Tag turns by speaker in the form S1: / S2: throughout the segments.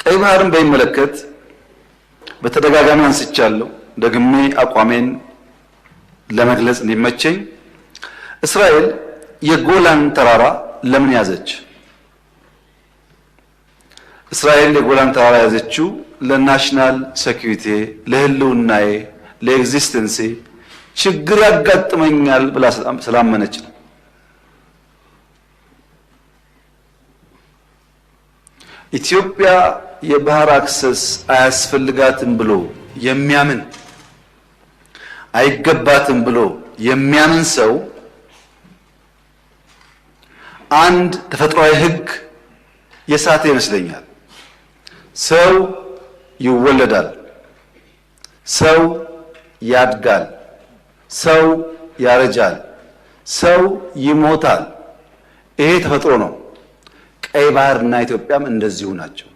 S1: ቀይ ባህርን በሚመለከት በተደጋጋሚ አንስቻለሁ። ደግሜ አቋሜን ለመግለጽ እንዲመቸኝ እስራኤል የጎላን ተራራ ለምን ያዘች? እስራኤል የጎላን ተራራ ያዘችው ለናሽናል ሴኩሪቲ፣ ለህልውናዬ፣ ለኤግዚስተንሲ ችግር ያጋጥመኛል ብላ ስላመነች ነው። ኢትዮጵያ የባህር አክሰስ አያስፈልጋትም ብሎ የሚያምን አይገባትም ብሎ የሚያምን ሰው አንድ ተፈጥሯዊ ህግ የሳተ ይመስለኛል። ሰው ይወለዳል፣ ሰው ያድጋል፣ ሰው ያረጃል፣ ሰው ይሞታል። ይሄ ተፈጥሮ ነው። ቀይ ባህርና ኢትዮጵያም እንደዚሁ ናቸው።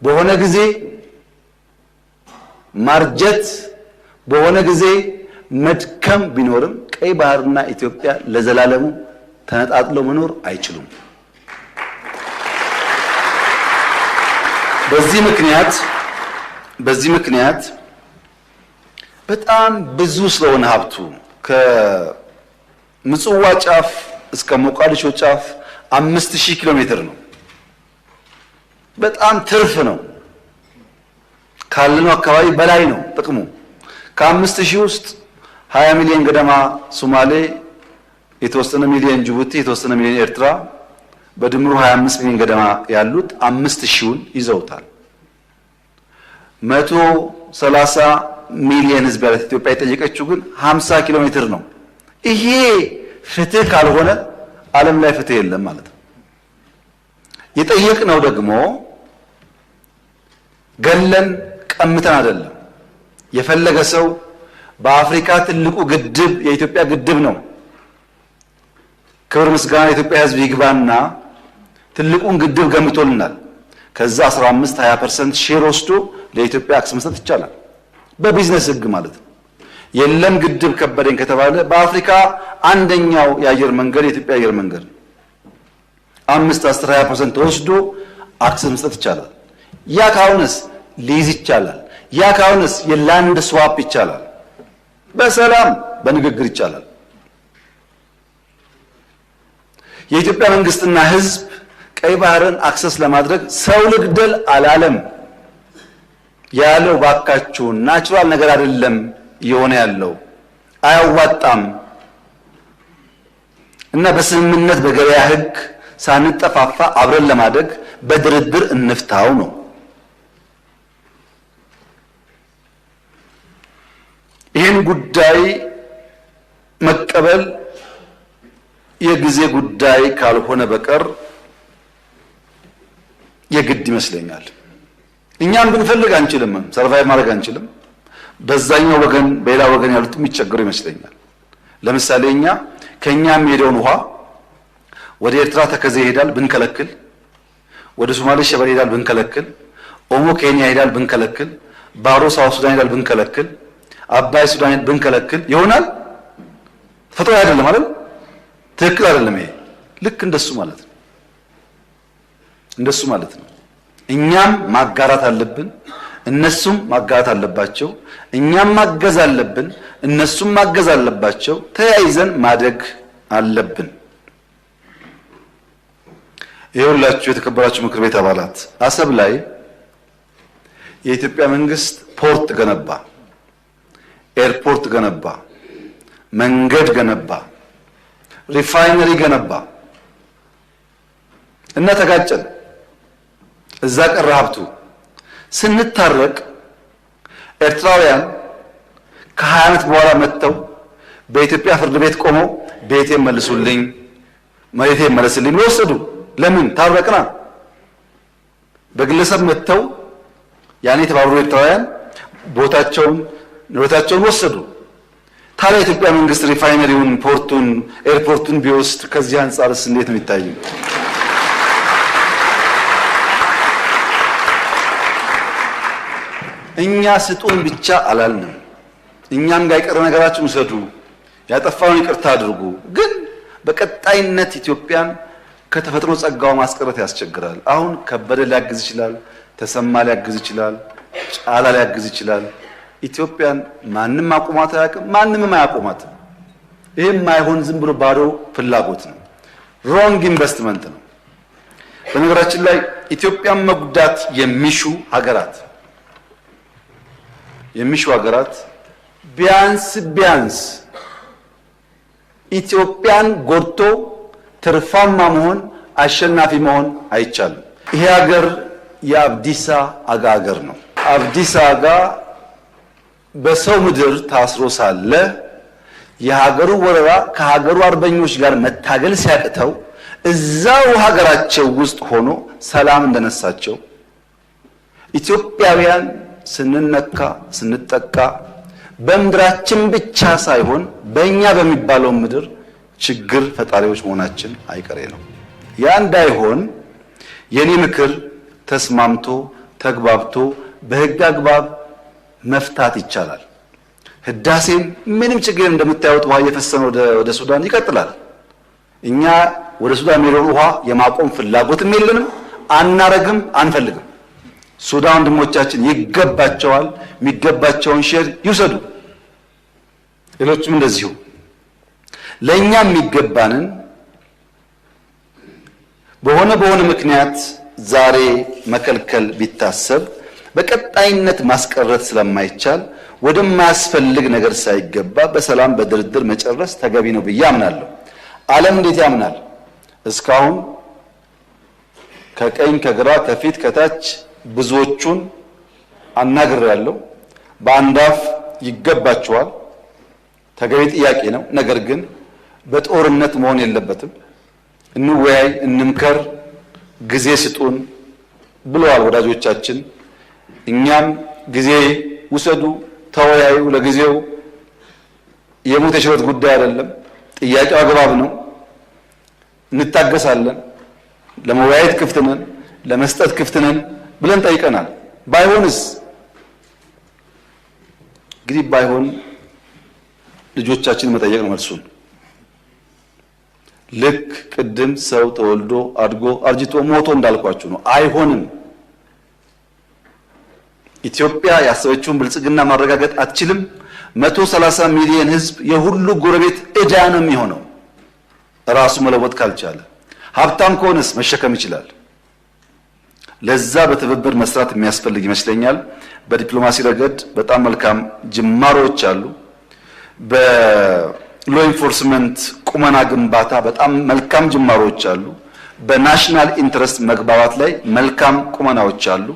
S1: በሆነ ጊዜ ማርጀት፣ በሆነ ጊዜ መድከም ቢኖርም ቀይ ባህርና ኢትዮጵያ ለዘላለሙ ተነጣጥለው መኖር አይችሉም። በዚህ ምክንያት በጣም ብዙ ስለሆነ ሀብቱ ከምጽዋ ጫፍ እስከ ሞቃዲሾ ጫፍ 5000 ኪሎ ሜትር ነው። በጣም ትርፍ ነው። ካለነው አካባቢ በላይ ነው ጥቅሙ። ከ5000 ውስጥ 20 ሚሊዮን ገደማ ሶማሌ፣ የተወሰነ ሚሊዮን ጅቡቲ፣ የተወሰነ ሚሊዮን ኤርትራ፣ በድምሩ 25 ሚሊዮን ገደማ ያሉት 5000ን ይዘውታል። 130 ሚሊዮን ህዝብ ያላት ኢትዮጵያ የጠየቀችው ግን 50 ኪሎ ሜትር ነው። ይሄ ፍትህ ካልሆነ ዓለም ላይ ፍትህ የለም ማለት ነው። የጠየቅነው ደግሞ ገለን ቀምተን አይደለም። የፈለገ ሰው በአፍሪካ ትልቁ ግድብ የኢትዮጵያ ግድብ ነው። ክብር ምስጋና የኢትዮጵያ ህዝብ ይግባና ትልቁን ግድብ ገምቶልናል። ከዛ 15-20% ሼር ወስዶ ለኢትዮጵያ አክሰስ መስጠት ይቻላል፣ በቢዝነስ ህግ ማለት ነው። የለም ግድብ ከበደኝ ከተባለ በአፍሪካ አንደኛው የአየር መንገድ የኢትዮጵያ አየር መንገድ 5-10-20% ወስዶ አክሰስ መስጠት ይቻላል። ያ ካሁንስ ሊዝ ይቻላል። ያ ካሁንስ የላንድ ስዋፕ ይቻላል። በሰላም በንግግር ይቻላል። የኢትዮጵያ መንግስትና ህዝብ ቀይ ባህርን አክሰስ ለማድረግ ሰው ልግደል አላለም። ያለው ባካችሁ ናቹራል ነገር አይደለም የሆነ ያለው አያዋጣም እና በስምምነት በገበያ ህግ ሳንጠፋፋ አብረን ለማደግ በድርድር እንፍታው ነው። ይህን ጉዳይ መቀበል የጊዜ ጉዳይ ካልሆነ በቀር የግድ ይመስለኛል። እኛም ብንፈልግ አንችልም፣ ሰርቫይቭ ማድረግ አንችልም። በዛኛው ወገን በሌላ ወገን ያሉት የሚቸገሩ ይመስለኛል። ለምሳሌ እኛ ከኛ የሚሄደውን ውሃ ወደ ኤርትራ ተከዜ ይሄዳል ብንከለክል፣ ወደ ሶማሌ ሸበሌ ይሄዳል ብንከለክል፣ ኦሞ ኬንያ ይሄዳል ብንከለክል፣ ባሮ ሳውት ሱዳን ይሄዳል ብንከለክል፣ አባይ ሱዳን ብንከለክል ይሆናል? ተፈጥሮ አይደለም አይደል? ትክክል አይደለም። ይሄ ልክ እንደሱ ማለት ነው። እንደሱ ማለት ነው። እኛም ማጋራት አለብን፣ እነሱም ማጋራት አለባቸው። እኛም ማገዝ አለብን፣ እነሱም ማገዝ አለባቸው። ተያይዘን ማደግ አለብን። ይኸውላችሁ የተከበራችሁ ምክር ቤት አባላት፣ አሰብ ላይ የኢትዮጵያ መንግስት ፖርት ገነባ፣ ኤርፖርት ገነባ፣ መንገድ ገነባ፣ ሪፋይነሪ ገነባ እና ተጋጨን። እዛ ቀረ ሀብቱ። ስንታረቅ ኤርትራውያን ከ20 ዓመት በኋላ መጥተው በኢትዮጵያ ፍርድ ቤት ቆመው ቤቴን መልሱልኝ፣ መሬቴን መልሱልኝ ወሰዱ። ለምን? ታረቅና። በግለሰብ መጥተው ያኔ የተባበሩ ኤርትራውያን ቦታቸውን ንብረታቸውን ወሰዱ። ታዲያ የኢትዮጵያ መንግስት ሪፋይነሪውን፣ ፖርቱን፣ ኤርፖርቱን ቢወስድ ከዚህ አንጻርስ እንዴት ነው የሚታየው? እኛ ስጡን ብቻ አላልንም። እኛም ጋር የቀረ ነገራችሁን ውሰዱ፣ ያጠፋውን ይቅርታ አድርጉ። ግን በቀጣይነት ኢትዮጵያን ከተፈጥሮ ጸጋው ማስቀረት ያስቸግራል። አሁን ከበደ ሊያግዝ ይችላል፣ ተሰማ ሊያግዝ ይችላል፣ ጫላ ሊያግዝ ይችላል። ኢትዮጵያን ማንም አቁማት አያውቅም፣ ማንምም አያቁማትም። ይሄ የማይሆን ዝም ብሎ ባዶ ፍላጎት ነው፣ ሮንግ ኢንቨስትመንት ነው። በነገራችን ላይ ኢትዮጵያን መጉዳት የሚሹ ሀገራት ቢያንስ ኢትዮጵያን ጎድቶ ትርፋማ መሆን አሸናፊ መሆን አይቻልም። ይሄ ሀገር የአብዲሳ አጋ ሀገር ነው። አብዲሳ አጋ በሰው ምድር ታስሮ ሳለ የሀገሩ ወረራ ከሀገሩ አርበኞች ጋር መታገል ሲያቅተው እዛው ሀገራቸው ውስጥ ሆኖ ሰላም እንደነሳቸው ኢትዮጵያውያን ስንነካ ስንጠቃ በምድራችን ብቻ ሳይሆን በእኛ በሚባለው ምድር ችግር ፈጣሪዎች መሆናችን አይቀሬ ነው። ያ እንዳይሆን የኔ ምክር ተስማምቶ ተግባብቶ በህግ አግባብ መፍታት ይቻላል። ህዳሴን ምንም ችግር እንደምታዩት ውሃ እየፈሰነ ወደ ሱዳን ይቀጥላል። እኛ ወደ ሱዳን የሚሄደውን ውሃ የማቆም ፍላጎትም የለንም፣ አናረግም፣ አንፈልግም። ሱዳን ወንድሞቻችን ይገባቸዋል፣ የሚገባቸውን ሼር ይውሰዱ። ሌሎችም እንደዚሁ ለኛ የሚገባንን በሆነ ምክንያት ዛሬ መከልከል ቢታሰብ በቀጣይነት ማስቀረት ስለማይቻል ወደማያስፈልግ ነገር ሳይገባ በሰላም በድርድር መጨረስ ተገቢ ነው ብዬ አምናለሁ። ዓለም እንዴት ያምናል? እስካሁን ከቀኝ ከግራ ከፊት ከታች ብዙዎቹን አናግሬያለሁ። በአንዳፍ ይገባቸዋል፣ ተገቢ ጥያቄ ነው። ነገር ግን በጦርነት መሆን የለበትም። እንወያይ፣ እንምከር፣ ጊዜ ስጡን ብለዋል ወዳጆቻችን። እኛም ጊዜ ውሰዱ፣ ተወያዩ። ለጊዜው የሞት የሽረት ጉዳይ አይደለም። ጥያቄው አግባብ ነው። እንታገሳለን። ለመወያየት ክፍት ነን፣ ለመስጠት ክፍት ነን ብለን ጠይቀናል። ባይሆንስ እንግዲህ ባይሆን ልጆቻችን መጠየቅ ነው መልሱን። ልክ ቅድም ሰው ተወልዶ አድጎ አርጅቶ ሞቶ እንዳልኳችሁ ነው። አይሆንም። ኢትዮጵያ ያሰበችውን ብልጽግና ማረጋገጥ አትችልም። 130 ሚሊዮን ህዝብ የሁሉ ጎረቤት ዕዳ ነው የሚሆነው ራሱ መለወጥ ካልቻለ። ሀብታም ከሆነስ መሸከም ይችላል። ለዛ በትብብር መስራት የሚያስፈልግ ይመስለኛል። በዲፕሎማሲ ረገድ በጣም መልካም ጅማሮች አሉ። በሎ ኢንፎርስመንት ቁመና ግንባታ በጣም መልካም ጅማሮች አሉ። በናሽናል ኢንትረስት መግባባት ላይ መልካም ቁመናዎች አሉ።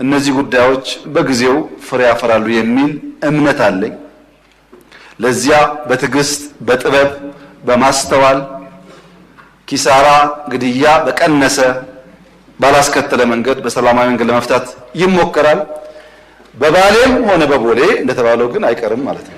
S1: እነዚህ ጉዳዮች በጊዜው ፍሬ ያፈራሉ የሚል እምነት አለኝ። ለዚያ በትዕግስት በጥበብ በማስተዋል ኪሳራ ግድያ በቀነሰ ባላስከተለ መንገድ በሰላማዊ መንገድ ለመፍታት ይሞከራል። በባሌም ሆነ በቦሌ እንደተባለው ግን አይቀርም ማለት ነው።